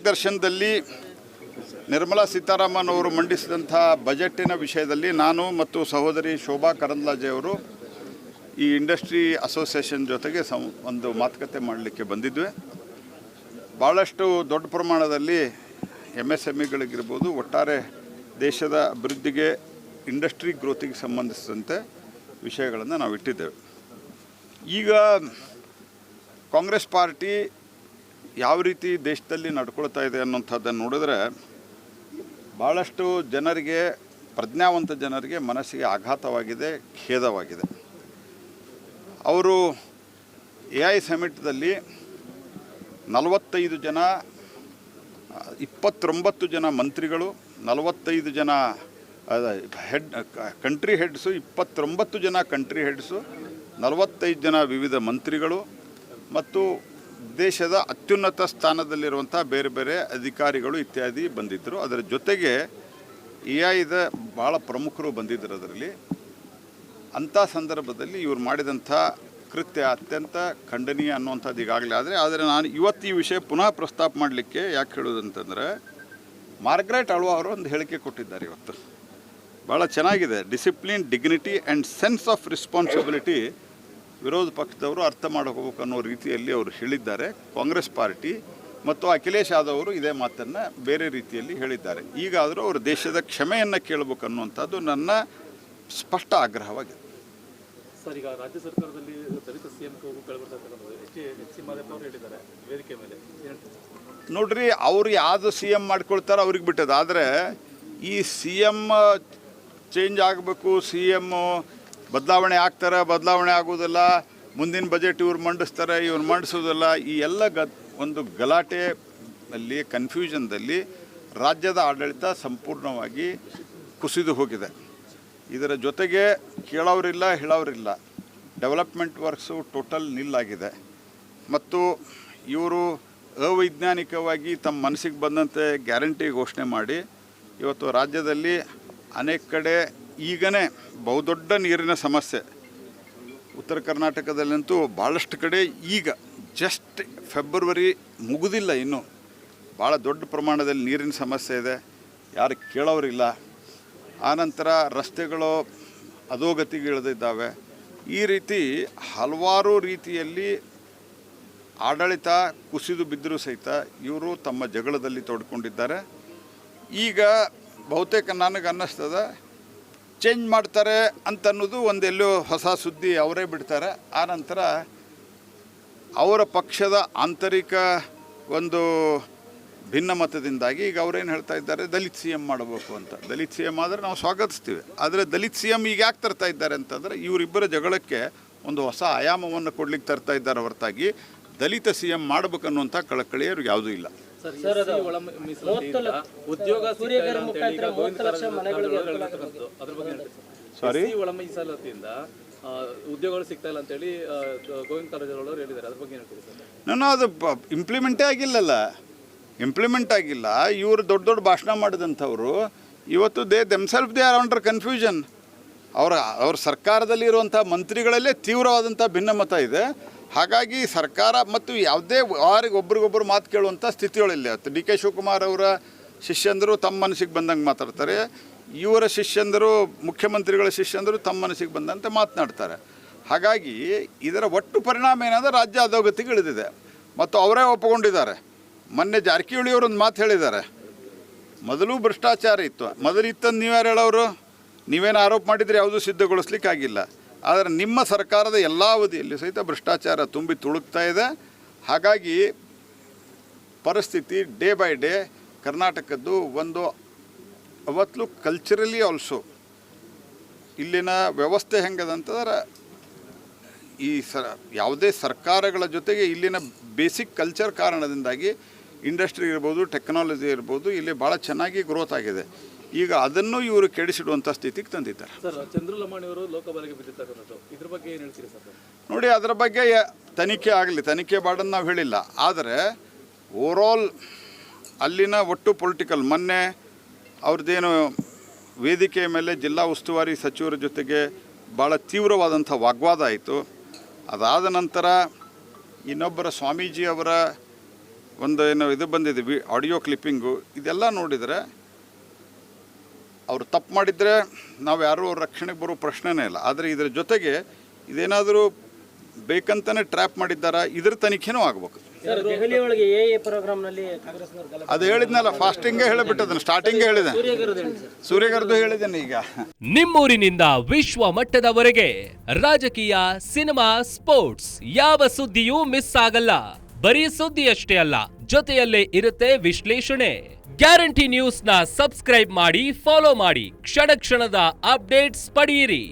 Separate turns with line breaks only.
ದರ್ಶನದಲ್ಲಿ ನಿರ್ಮಲಾ ಸೀತಾರಾಮನ್ ಅವರು ಮಂಡಿಸಿದಂಥ ಬಜೆಟಿನ ವಿಷಯದಲ್ಲಿ ನಾನು ಮತ್ತು ಸಹೋದರಿ ಶೋಭಾ ಕರಂದ್ಲಾಜೆ ಅವರು ಈ ಇಂಡಸ್ಟ್ರಿ ಅಸೋಸಿಯೇಷನ್ ಜೊತೆಗೆ ಒಂದು ಮಾತುಕತೆ ಮಾಡಲಿಕ್ಕೆ ಬಂದಿದ್ವಿ. ಭಾಳಷ್ಟು ದೊಡ್ಡ ಪ್ರಮಾಣದಲ್ಲಿ MSMEಗಳಿಗಿರ್ಬೋದು, ಒಟ್ಟಾರೆ ದೇಶದ ಅಭಿವೃದ್ಧಿಗೆ, ಇಂಡಸ್ಟ್ರಿ ಗ್ರೋತಿಗೆ ಸಂಬಂಧಿಸಿದಂತೆ ವಿಷಯಗಳನ್ನು ನಾವು ಇಟ್ಟಿದ್ದೇವೆ. ಈಗ ಕಾಂಗ್ರೆಸ್ ಪಾರ್ಟಿ ಯಾವ ರೀತಿ ದೇಶದಲ್ಲಿ ನಡ್ಕೊಳ್ತಾ ಇದೆ ಅನ್ನೋಂಥದ್ದನ್ನು ನೋಡಿದ್ರೆ ಭಾಳಷ್ಟು ಜನರಿಗೆ, ಪ್ರಜ್ಞಾವಂತ ಜನರಿಗೆ ಮನಸ್ಸಿಗೆ ಆಘಾತವಾಗಿದೆ, ಖೇದವಾಗಿದೆ. ಅವರು AI ಸಮಿಟ್ದಲ್ಲಿ 29 ಜನ, 29 ಜನ ಮಂತ್ರಿಗಳು, 45 ಜನ ಕಂಟ್ರಿ ಹೆಡ್ಸು, 29 ಜನ ಕಂಟ್ರಿ ಹೆಡ್ಸು, 45 ಜನ ವಿವಿಧ ಮಂತ್ರಿಗಳು ಮತ್ತು ದೇಶದ ಅತ್ಯುನ್ನತ ಸ್ಥಾನದಲ್ಲಿರುವಂಥ ಬೇರೆ ಬೇರೆ ಅಧಿಕಾರಿಗಳು ಇತ್ಯಾದಿ ಬಂದಿದ್ದರು. ಅದರ ಜೊತೆಗೆ AIದ ಭಾಳ ಪ್ರಮುಖರು ಬಂದಿದ್ದರು. ಅದರಲ್ಲಿ ಅಂಥ ಸಂದರ್ಭದಲ್ಲಿ ಇವರು ಮಾಡಿದಂಥ ಕೃತ್ಯ ಅತ್ಯಂತ ಖಂಡನೀಯ ಅನ್ನುವಂಥದ್ದು ಈಗಾಗಲೇ ಆದರೆ ನಾನು ಇವತ್ತು ಈ ವಿಷಯ ಪುನಃ ಪ್ರಸ್ತಾಪ ಮಾಡಲಿಕ್ಕೆ ಯಾಕೆ ಹೇಳೋದಂತಂದರೆ, ಮಾರ್ಗ್ರೆಟ್ ಅಳ್ವಾ ಅವರು ಒಂದು ಹೇಳಿಕೆ ಕೊಟ್ಟಿದ್ದಾರೆ ಇವತ್ತು. ಭಾಳ ಚೆನ್ನಾಗಿದೆ. Discipline, dignity and sense of responsibility ವಿರೋಧ ಪಕ್ಷದವರು ಅರ್ಥ ಮಾಡ್ಕೋಬೇಕು ಅನ್ನೋ ರೀತಿಯಲ್ಲಿ ಅವರು ಹೇಳಿದ್ದಾರೆ. ಕಾಂಗ್ರೆಸ್ ಪಾರ್ಟಿ ಮತ್ತು ಅಖಿಲೇಶ್ ಯಾದವ್ ಅವರು ಇದೇ ಮಾತನ್ನು ಬೇರೆ ರೀತಿಯಲ್ಲಿ ಹೇಳಿದ್ದಾರೆ. ಈಗಾದರೂ ಅವರು ದೇಶದ ಕ್ಷಮೆಯನ್ನು ಕೇಳಬೇಕು ಅನ್ನುವಂಥದ್ದು ನನ್ನ ಸ್ಪಷ್ಟ ಆಗ್ರಹವಾಗಿದೆ.
ಸರ್, ಈಗ ರಾಜ್ಯ ಸರ್ಕಾರದಲ್ಲಿ ದಲಿತ CM ಹೇಳಿದ್ದಾರೆ ವೇದಿಕೆ ಮೇಲೆ.
ನೋಡ್ರಿ, ಅವ್ರು ಯಾವುದು CM ಮಾಡ್ಕೊಳ್ತಾರೋ ಅವ್ರಿಗೆ ಬಿಟ್ಟದ್ದು. ಆದರೆ ಈ CM ಚೇಂಜ್ ಆಗಬೇಕು, CM ಬದಲಾವಣೆ ಆಗ್ತಾರೆ, ಬದಲಾವಣೆ ಆಗೋದಿಲ್ಲ, ಮುಂದಿನ ಬಜೆಟ್ ಇವ್ರು ಮಂಡಿಸ್ತಾರೆ, ಇವ್ರು ಮಂಡಿಸೋದಿಲ್ಲ, ಈ ಎಲ್ಲ ಒಂದು ಗಲಾಟೆಯಲ್ಲಿ, ಕನ್ಫ್ಯೂಷನ್ದಲ್ಲಿ ರಾಜ್ಯದ ಆಡಳಿತ ಸಂಪೂರ್ಣವಾಗಿ ಕುಸಿದು ಹೋಗಿದೆ. ಇದರ ಜೊತೆಗೆ ಕೇಳೋರಿಲ್ಲ, ಹೇಳೋರಿಲ್ಲ. ಡೆವಲಪ್ಮೆಂಟ್ ವರ್ಕ್ಸು ಟೋಟಲ್ ನಿಲ್ಲಾಗಿದೆ. ಮತ್ತು ಇವರು ಅವೈಜ್ಞಾನಿಕವಾಗಿ ತಮ್ಮ ಮನಸ್ಸಿಗೆ ಬಂದಂತೆ ಗ್ಯಾರಂಟಿ ಘೋಷಣೆ ಮಾಡಿ ಇವತ್ತು ರಾಜ್ಯದಲ್ಲಿ ಅನೇಕ ಕಡೆ ಈಗನೇ ಬಹುದೊಡ್ಡ ನೀರಿನ ಸಮಸ್ಯೆ. ಉತ್ತರ ಕರ್ನಾಟಕದಲ್ಲಂತೂ ಭಾಳಷ್ಟು ಕಡೆ ಈಗ ಜಸ್ಟ್ ಫೆಬ್ರವರಿ ಮುಗಿದಿಲ್ಲ, ಇನ್ನೂ ಭಾಳ ದೊಡ್ಡ ಪ್ರಮಾಣದಲ್ಲಿ ನೀರಿನ ಸಮಸ್ಯೆ ಇದೆ. ಯಾರು ಕೇಳೋರಿಲ್ಲ. ಆನಂತರ ರಸ್ತೆಗಳು ಅಧೋಗತಿಗೆ ಇಳಿದಿದ್ದಾವೆ. ಈ ರೀತಿ ಹಲವಾರು ರೀತಿಯಲ್ಲಿ ಆಡಳಿತ ಕುಸಿದು ಬಿದ್ದರೂ ಸಹಿತ ಇವರು ತಮ್ಮ ಜಗಳದಲ್ಲಿ ತೊಡ್ಕೊಂಡಿದ್ದಾರೆ. ಈಗ ಬಹುತೇಕ ನನಗೆ ಅನ್ನಿಸ್ತದೆ ಚೇಂಜ್ ಮಾಡ್ತಾರೆ ಅಂತನ್ನೋದು ಒಂದೆಲ್ಲೋ ಹೊಸ ಸುದ್ದಿ ಅವರೇ ಬಿಡ್ತಾರೆ. ಆನಂತರ ಅವರ ಪಕ್ಷದ ಆಂತರಿಕ ಒಂದು ಭಿನ್ನಮತದಿಂದಾಗಿ ಈಗ ಅವರೇನು ಹೇಳ್ತಾ ಇದ್ದಾರೆ, ದಲಿತ CM ಮಾಡಬೇಕು ಅಂತ. ದಲಿತ CM ಆದರೆ ನಾವು ಸ್ವಾಗತಿಸ್ತೀವಿ. ಆದರೆ ದಲಿತ CM ಈಗ ಯಾಕೆ ತರ್ತಾ ಇದ್ದಾರೆ ಅಂತಂದರೆ, ಇವರಿಬ್ಬರ ಜಗಳಕ್ಕೆ ಒಂದು ಹೊಸ ಆಯಾಮವನ್ನು ಕೊಡ್ಲಿಕ್ಕೆ ತರ್ತಾ ಇದ್ದಾರೆ ಹೊರತಾಗಿ ದಲಿತ CM ಮಾಡಬೇಕನ್ನುವಂಥ ಕಳಕಳಿ ಅವ್ರಿಗೆ ಯಾವುದೂ ಇಲ್ಲ.
ಉದ್ಯೋಗಗಳು ಸಿಗ್ತಾ ಇಲ್ಲ ಅಂತೇಳಿ ಗೋವಿಂದ ಕಾರಜೋಳ ಅವರು ಹೇಳಿದ್ದಾರೆ. ಅದ್ರ ಬಗ್ಗೆ ಹೇಳ್ತೀರಿ ಸರ್?
ನಾನು ಅದು ಇಂಪ್ಲಿಮೆಂಟೇ ಆಗಿಲ್ಲಲ್ಲ, ಇಂಪ್ಲಿಮೆಂಟ್ ಆಗಿಲ್ಲ. ಇವರು ದೊಡ್ಡ ದೊಡ್ಡ ಭಾಷಣ ಮಾಡಿದಂಥವ್ರು ಇವತ್ತು ದೇ ಆರ್ ಅಂಡರ್ ಕನ್ಫ್ಯೂಷನ್. ಅವ್ರ ಸರ್ಕಾರದಲ್ಲಿ ಇರುವಂಥ ಮಂತ್ರಿಗಳಲ್ಲೇ ತೀವ್ರವಾದಂಥ ಭಿನ್ನಮತ ಇದೆ. ಹಾಗಾಗಿ ಸರ್ಕಾರ ಮತ್ತು ಯಾವುದೇ ಒಬ್ರಿಗೊಬ್ಬರು ಮಾತು ಕೇಳುವಂಥ ಸ್ಥಿತಿಗಳಿಲ್ಲ. DK ಶಿವಕುಮಾರ್ ಅವರ ಶಿಷ್ಯಂದರು ತಮ್ಮ ಮನಸ್ಸಿಗೆ ಬಂದಂಗೆ ಮಾತಾಡ್ತಾರೆ, ಇವರ ಶಿಷ್ಯಂದರು, ಮುಖ್ಯಮಂತ್ರಿಗಳ ಶಿಷ್ಯಂದರು ತಮ್ಮ ಮನಸ್ಸಿಗೆ ಬಂದಂತೆ ಮಾತನಾಡ್ತಾರೆ. ಹಾಗಾಗಿ ಇದರ ಒಟ್ಟು ಪರಿಣಾಮ ಏನಂದರೆ ರಾಜ್ಯ ಅಧೋಗತಿಗೆ ಇಳಿದಿದೆ. ಮತ್ತು ಅವರೇ ಒಪ್ಪಿಕೊಂಡಿದ್ದಾರೆ. ಮೊನ್ನೆ ಜಾರಕಿಹೊಳಿಯವರು ಒಂದು ಮಾತು ಹೇಳಿದ್ದಾರೆ, ಮೊದಲು ಭ್ರಷ್ಟಾಚಾರ ಇತ್ತು, ಮೊದಲಿತ್ತಂದು ನೀವ್ಯಾರು ಹೇಳೋರು? ನೀವೇನು ಆರೋಪ ಮಾಡಿದರೆ ಯಾವುದೂ ಸಿದ್ಧಗೊಳಿಸ್ಲಿಕ್ಕಾಗಿಲ್ಲ. ಆದರೆ ನಿಮ್ಮ ಸರ್ಕಾರದ ಎಲ್ಲ ಅವಧಿಯಲ್ಲಿ ಸಹಿತ ಭ್ರಷ್ಟಾಚಾರ ತುಂಬಿ ತುಳುಕ್ತಾ ಇದೆ. ಹಾಗಾಗಿ ಪರಿಸ್ಥಿತಿ ಡೇ ಬೈ ಡೇ ಕರ್ನಾಟಕದ್ದು ಒಂದು ಅವತ್ತು ಕಲ್ಚರಲಿ ಆಲ್ಸೋ ಇಲ್ಲಿನ ವ್ಯವಸ್ಥೆ ಹೆಂಗದಂತಂದ್ರೆ, ಈ ಯಾವುದೇ ಸರ್ಕಾರಗಳ ಜೊತೆಗೆ ಇಲ್ಲಿನ ಬೇಸಿಕ್ ಕಲ್ಚರ್ ಕಾರಣದಿಂದಾಗಿ ಇಂಡಸ್ಟ್ರಿ ಇರ್ಬೋದು, ಟೆಕ್ನಾಲಜಿ ಇರ್ಬೋದು, ಇಲ್ಲಿ ಭಾಳ ಚೆನ್ನಾಗಿ ಗ್ರೋತ್ ಆಗಿದೆ. ಈಗ ಅದನ್ನು ಇವರು ಕೆಡಿಸಿಡುವಂಥ ಸ್ಥಿತಿಗೆ ತಂದಿದ್ದಾರೆ.
ಸರ್, ಚಂದ್ರಲಮಾಣಿಯವರು ಲೋಕಬಲೆಗೆ ಬಿದ್ದಿರ್ತಕ್ಕಂಥದ್ದು, ಇದ್ರ ಬಗ್ಗೆ ಏನು ಹೇಳ್ತೀರಿ ಸರ್?
ನೋಡಿ, ಅದರ ಬಗ್ಗೆ ತನಿಖೆ ಆಗಲಿ, ತನಿಖೆ ಮಾಡನ್ನು ನಾವು ಹೇಳಿಲ್ಲ. ಆದರೆ ಓವರಾಲ್ ಅಲ್ಲಿನ ಒಟ್ಟು ಪೊಲಿಟಿಕಲ್, ಮೊನ್ನೆ ಅವ್ರದ್ದೇನು ವೇದಿಕೆ ಮೇಲೆ ಜಿಲ್ಲಾ ಉಸ್ತುವಾರಿ ಸಚಿವರ ಜೊತೆಗೆ ಭಾಳ ತೀವ್ರವಾದಂಥ ವಾಗ್ವಾದ ಆಯಿತು. ಅದಾದ ನಂತರ ಇನ್ನೊಬ್ಬರ ಸ್ವಾಮೀಜಿಯವರ ಒಂದು ಏನೋ ಇದು ಬಂದಿದೆ ಆಡಿಯೋ ಕ್ಲಿಪ್ಪಿಂಗು, ಇದೆಲ್ಲ ನೋಡಿದರೆ ಅವರು ತಪ್ಪು ಮಾಡಿದರೆ ನಾವು ಯಾರೂ ಅವ್ರ ರಕ್ಷಣೆಗೆ ಬರೋ ಪ್ರಶ್ನೆನೇ ಇಲ್ಲ. ಆದರೆ ಇದರ ಜೊತೆಗೆ ಇದೇನಾದರೂ ಬೇಕಂತಲೇ ಟ್ರ್ಯಾಪ್ ಮಾಡಿದ್ದಾರಾ, ಇದ್ರ ತನಿಖೆನೂ ಆಗಬೇಕು.
ದೆಹಲಿ ಒಳಗೆ ಎ ಪ್ರೋಗ್ರಾಮ್ನಲ್ಲಿ ಕಾಂಗ್ರೆಸ್ನವರು
ಅದು ಹೇಳಿದ್ನಲ್ಲ, ಫಾಸ್ಟಿಂಗೇ ಹೇಳಿಬಿಟ್ಟದನ್ನು, ಸ್ಟಾರ್ಟಿಂಗೇ ಹೇಳಿದೆ, ಸೂರ್ಯಗರ್ದು ಹೇಳಿದ್ದೇನೆ. ಈಗ
ನಿಮ್ಮೂರಿನಿಂದ ವಿಶ್ವ ಮಟ್ಟದವರೆಗೆ ರಾಜಕೀಯ, ಸಿನಿಮಾ, ಸ್ಪೋರ್ಟ್ಸ್ ಯಾವ ಸುದ್ದಿಯೂ ಮಿಸ್ ಆಗಲ್ಲ. ಬರೀ ಸುದ್ದಿಯಷ್ಟೇ ಅಲ್ಲ, ಜೊತೆಯಲ್ಲೇ ಇರುತ್ತೆ ವಿಶ್ಲೇಷಣೆ. ಗ್ಯಾರಂಟಿ ನ್ಯೂಸ್ ನ ಸಬ್ಸ್ಕ್ರೈಬ್ ಮಾಡಿ, ಫಾಲೋ ಮಾಡಿ, ಕ್ಷಣ ಕ್ಷಣದ ಅಪ್ಡೇಟ್ಸ್ ಪಡೆಯಿರಿ.